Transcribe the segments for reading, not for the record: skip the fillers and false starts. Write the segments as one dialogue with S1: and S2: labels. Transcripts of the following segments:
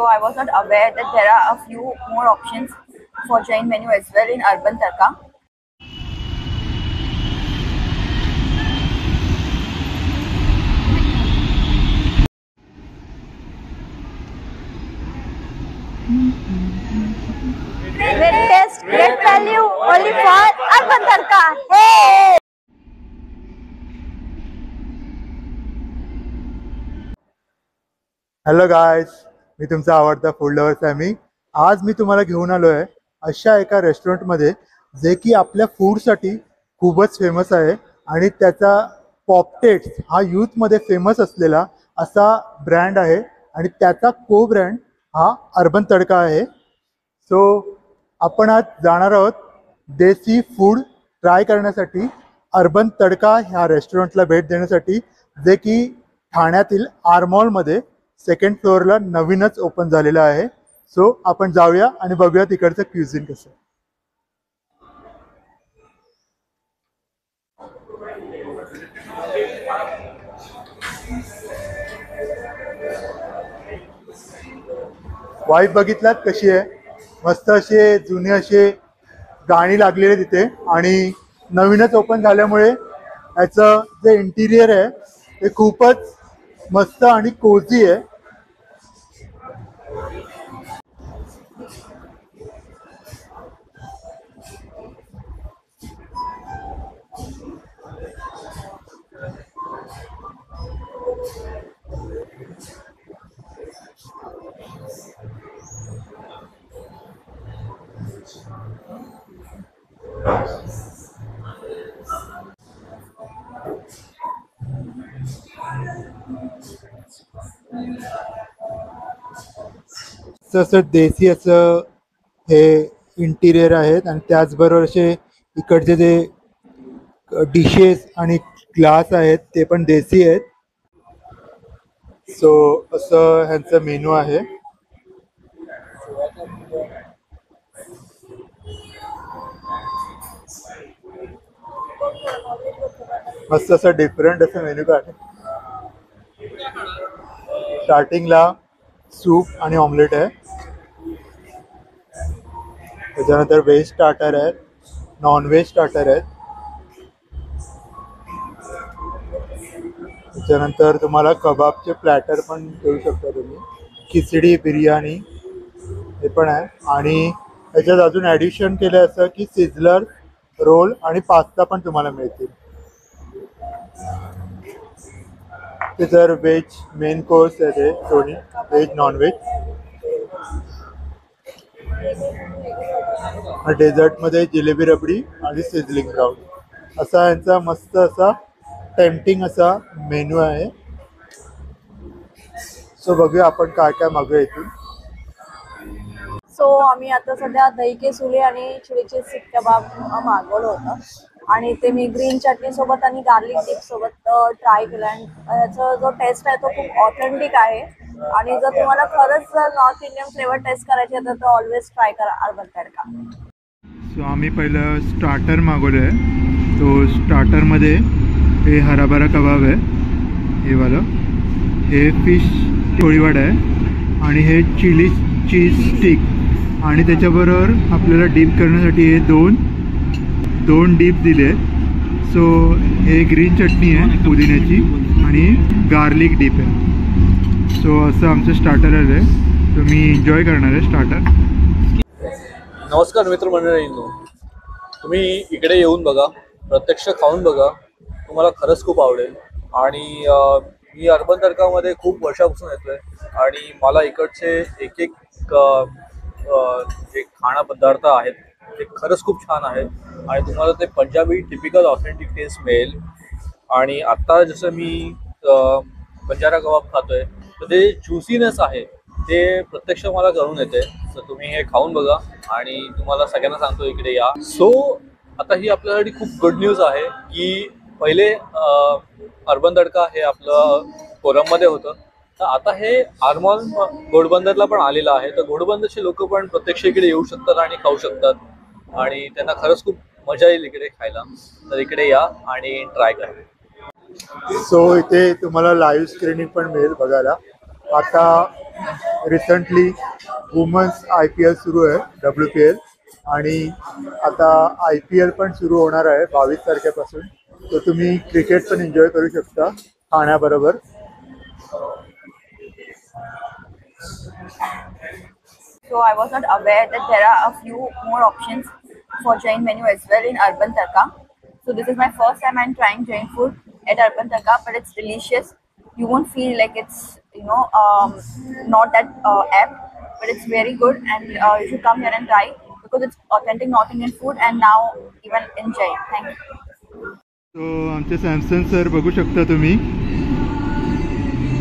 S1: So I was not aware that there are a few more options for Jain menu as well in Urban Tarka. Great taste, great value, only for Urban Tarka. Hey!
S2: Hello guys, मी तुमचा आवडता food lover Sammy. आज मी तुम्हाला घेऊन आलो आहे अशा एका रेस्टॉरंटमध्ये जे की आपल्या फूडसाठी खूपच फेमस आहे आणि त्याचा पॉपटेट्स हा यूथमध्ये फेमस असलेला असा ब्रँड आहे आणि त्याचा को ब्रँड हा अर्बन तडका आहे. सो आपण आज जाणार आहोत देसी फूड ट्राय करण्यासाठी अर्बन तडका ह्या रेस्टॉरंटला भेट देण्यासाठी, जे की ठाण्यातील आरमॉलमध्ये सेकंड फ्लोअरला नवीनच ओपन झालेला आहे. सो आपण जाऊया आणि बघूया तिकडचं क्युझिन कसं. वाईब बघितलात कशी आहे, मस्त असे जुने असे गाणी लागलेले तिथे आणि नवीनच ओपन झाल्यामुळे याचं जे इंटिरियर आहे ते खूपच मस्त आणि कोझी आहे. असं देसी असं हे इंटिरियर आहेत आणि त्याचबरोबर असे इकडचे जे डिशेस आणि ग्लास आहेत ते पण देसी आहेत. सो असं ह्यांचं मेनू आहे. मस्त असं डिफरंट असं मेन्यू कार्ड आहे. स्टार्टिंगला सूप आणि ऑमलेट आहे, त्याच्यानंतर व्हेज स्टार्टर आहेत, नॉन व्हेज स्टार्टर आहेत, त्याच्यानंतर तुम्हाला कबाबचे प्लॅटर पण घेऊ शकता तुम्ही, खिचडी बिर्याणी हे पण आहे आणि त्याच्यात अजून ॲडिशन केलं असं की सिझलर रोल आणि पास्ता पण तुम्हाला मिळतील. ते जर व्हेज मेन कोर्स आहे ते दोन्ही, व्हेज नॉन व्हेज. डेझर्टमध्ये जिलेबी रबडी आणि सिझलिंग ब्राउन असा यांचा मस्त असा टेम्पटिंग असा मेन्यू आहे. सो बघूया आपण काय काय मागूया इथून.
S1: सो आम्ही आता सध्या दही के सुले आणि चिलीचे सीख कबाब मागवलं होतं आणि ते मी ग्रीन चटणी सोबत आणि गार्लिक डिप सोबत ट्राय केलं आणि याचा जो टेस्ट आहे तो खूप ऑथेंटिक आहे आणि जर तुम्हाला खरंच जर नॉर्थ इंडियन फ्लेवर टेस्ट करायचे तर तो ऑलवेज ट्राय करा अर्बन तडका.
S2: सो आम्ही पहिलं स्टार्टर मागवलं आहे. तो स्टार्टरमध्ये हे हराभरा कबाब आहे, हे वालं, हे फिश कोळीवाडा आहे आणि हे चिली चीज स्टिक आणि त्याच्याबरोबर आपल्याला डीप करण्यासाठी हे दोन डीप दिले आहेत. सो हे ग्रीन चटणी आहे पुदिन्याची आणि गार्लिक डीप आहे. सो असं आमचं स्टार्टर आहे, तुम्ही एन्जॉय करणार आहे स्टार्टर.
S3: नमस्कार मित्रमंडळींनो, तुम्ही इकडे येऊन बघा, प्रत्यक्ष खाऊन बघा, तुम्हाला खरंच खूप आवडेल. आणि मी अर्बन तडकामध्ये खूप वर्षापासून येतोय आणि मला इकडचे एक जे खाणपदार्थ आहेत ते खरंच खूप छान आहेत आणि तुम्हाला ते पंजाबी टिपिकल ऑथेंटिक टेस्ट मिळेल. आणि आत्ता जसं मी बंजारा कबाब खातोय तर ते ज्युसीनेस आहे ते प्रत्यक्ष मला करून येते. तर तुम्ही हे खाऊन बघा आणि तुम्हाला सगळ्यांना सांगतो इकडे या. सो आता ही आपल्यासाठी खूप गुड न्यूज आहे की पहिले अर्बन तडका हे आपलं कोरममध्ये होतं, तर आता हे आरमॉल घोडबंदरला पण आलेलं आहे. तर घोडबंदरचे लोक पण प्रत्यक्ष इकडे येऊ शकतात आणि खाऊ शकतात आणि त्यांना खरंच खूप मजा येईल इकडे खायला. तर इकडे या आणि ट्राय करा.
S2: सो इथे तुम्हाला लाईव्ह स्क्रीनिंग पण मिळेल बघायला. आता रिसेंटली वुमन्स IPL सुरू आहे, WPL, आणि आता IPL पण सुरू होणार आहे 22 तारखेपासून. तर तुम्ही क्रिकेट पण एन्जॉय करू शकता खाण्याबरोबर.
S1: So I was not aware that there are a few more options for Jain menu as well in Urban Tarka. So this is my first time I'm trying Jain food at Urban Tarka, but it's delicious. You won't feel like it's not that apt, but it's very good, and you should come here and try because it's authentic North Indian food, and now even in Jain. Thank you.
S2: तो आमचे Samson sir बघू शकता तुम्ही,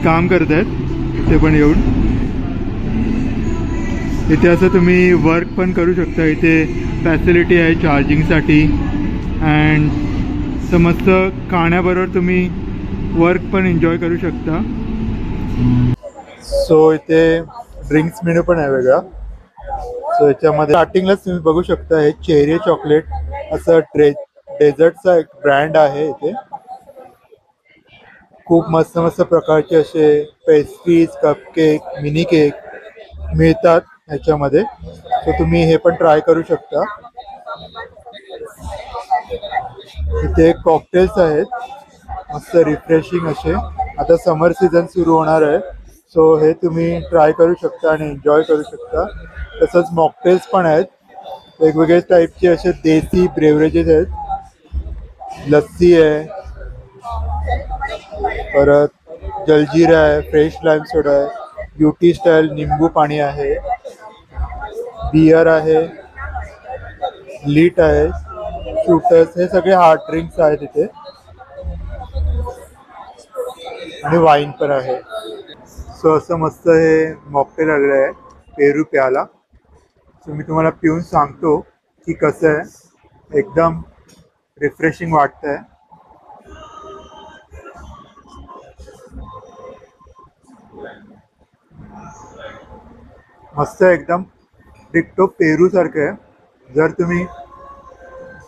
S2: काम करतायत इथे पण येऊन. इथे असं तुम्ही वर्क पण करू शकता. इथे फॅसिलिटी आहे चार्जिंगसाठी, अँड समस्त खाण्याबरोबर तुम्ही वर्क पण एन्जॉय करू शकता. सो इथे ड्रिंक्स मेनू पण आहे वेगळा. सो याच्यामध्ये स्टार्टिंगलाच तुम्ही बघू शकता हे चेरी चॉकलेट असं डेझर्टचा एक ब्रँड आहे. इथे खूप मस्त मस्त प्रकारचे असे पेस्ट्रीज, कपकेक, मिनी केक मिळतात ह्याच्यामध्ये. सो तुम्ही हे पण ट्राय करू शकता. इथे कॉकटेल्स आहेत मस्त रिफ्रेशिंग असे. आता समर सीझन सुरू होणार आहे, सो हे तुम्ही ट्राय करू शकता आणि एन्जॉय करू शकता. तसंच मॉकटेल्स पण आहेत, वेगवेगळे टाईपचे असे देसी ब्रेवरेजेस आहेत. लस्सी आहे, परत जलजीरा आहे, फ्रेश लाईम सोडा आहे, ब्युटी स्टाईल निंबू पाणी आहे, बियर आहे, लीट आहे, शूटर्स, हे सगळे हार्ड ड्रिंक्स आहेत इथे, आणि वाईन पण आहे. सो असं मस्त हे मॉकटेल आलेलं आहे पेरू प्याला. सो मी तुम्हाला पिऊन सांगतो की कसं आहे. एकदम रिफ्रेशिंग वाटतंय. मस्त एकदम डिक्टो पेरू सारखं आहे. जर तुम्ही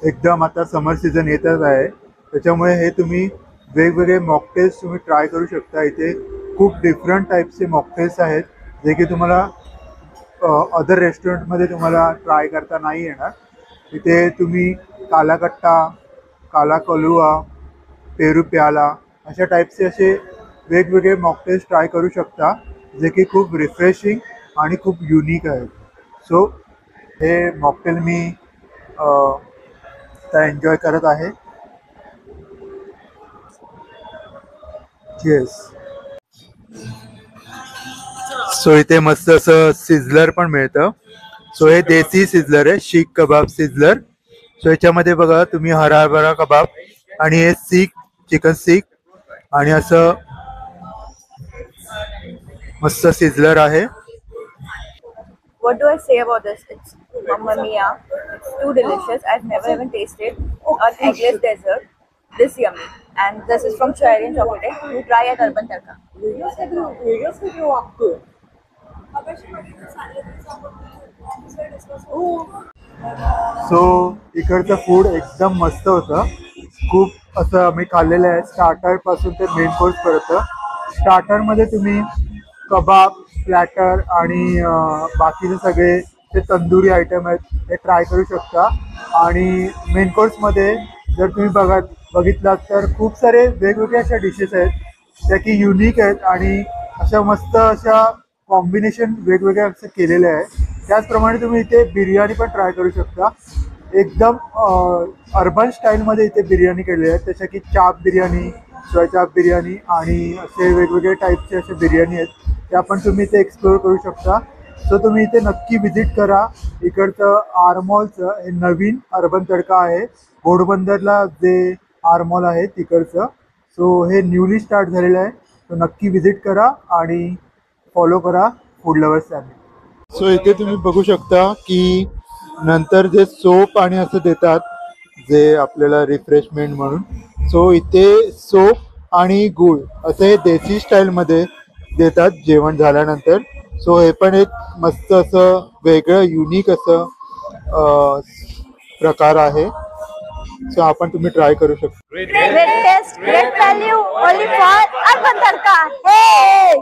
S2: एकदम आता समर सीझन येतच आहे, त्याच्यामुळे हे तुम्ही वेगवेगळे मॉकटेल्स तुम्ही ट्राय करू शकता. इथे खूप डिफरंट टाईपचे मॉकटेल्स आहेत जे की तुम्हाला अदर रेस्टॉरंटमध्ये तुम्हाला ट्राय करता नाही येणार. इथे तुम्ही काला कट्टा, काला कलुआ, पेरू प्याला अशा टाईपचे असे वेगवेगळे मॉकटेल्स ट्राय करू शकता जे की खूप रिफ्रेशिंग आणि खूप युनिक आहेत. सो हे मॉकटेल मी आता एन्जॉय करत आहे. चीयर्स. सो इथे मस्त असं सिझलर पण मिळतं. सो हे देसी सिझलर आहे, शीख कबाब सिझलर. सो याच्यामध्ये बघा तुम्ही हराभरा कबाब आणि हे चिकन सीख आणि असं मस्त सिझलर आहे.
S1: What do I say about this? It's Mamma Mia. It's too delicious. I've never even tasted an eggless dessert this yummy. And this is from Cherry and Chocolate. You try at Urban Tarka.
S2: So इकडचं food एकदम मस्त होतं. खूप असं मी खाल्लेलं आहे, स्टार्टरपासून ते main कोर्सपर्यंत. स्टार्टरमध्ये तुम्ही कबाब, प्लॅटर आणि बाकीचे सगळे ते तंदुरी आयटम आहेत ते ट्राय करू शकता. आणि मेन कोर्समध्ये जर तुम्ही बघितलात तर खूप सारे वेगवेगळे अशा डिशेस आहेत त्या की युनिक आहेत आणि अशा मस्त अशा कॉम्बिनेशन वेगवेगळे असं केलेले आहे. त्याचप्रमाणे तुम्ही इथे बिर्याणी पण ट्राय करू शकता. एकदम अर्बन स्टाईलमध्ये इथे बिर्याणी केलेली आहे, जसं की चाप बिर्याणी, सोया चाप बिर्याणी आणि असे वेगवेगळे टाईपचे असे बिर्याणी आहेत त्या पण तुम्ही इथे एक्सप्लोअर करू शकता. सो तुम्ही इथे नक्की व्हिजिट करा. इकडचं आरमॉलचं हे नवीन अर्बन तडका आहे, घोडबंदरला जे आरमॉल आहे तिकडचं. सो हे न्यूली स्टार्ट झालेलं आहे. सो नक्की व्हिजिट करा आणि फॉलो करा फूड लवर्स चॅनल. सो इथे तुम्ही बघू शकता की नंतर जे सोप आणि असं देतात जे आपल्याला रिफ्रेशमेंट म्हणून. सो इथे सोप आणि गूळ असं हे देसी स्टाईलमध्ये देतात जेवण झाल्यानंतर. सो हे पण एक मस्त असं वेगळं युनिक असं प्रकार आहे. सो आपण तुम्ही ट्राय करू शकता.
S1: Great taste, great value, only for Urban Tarka. Hey!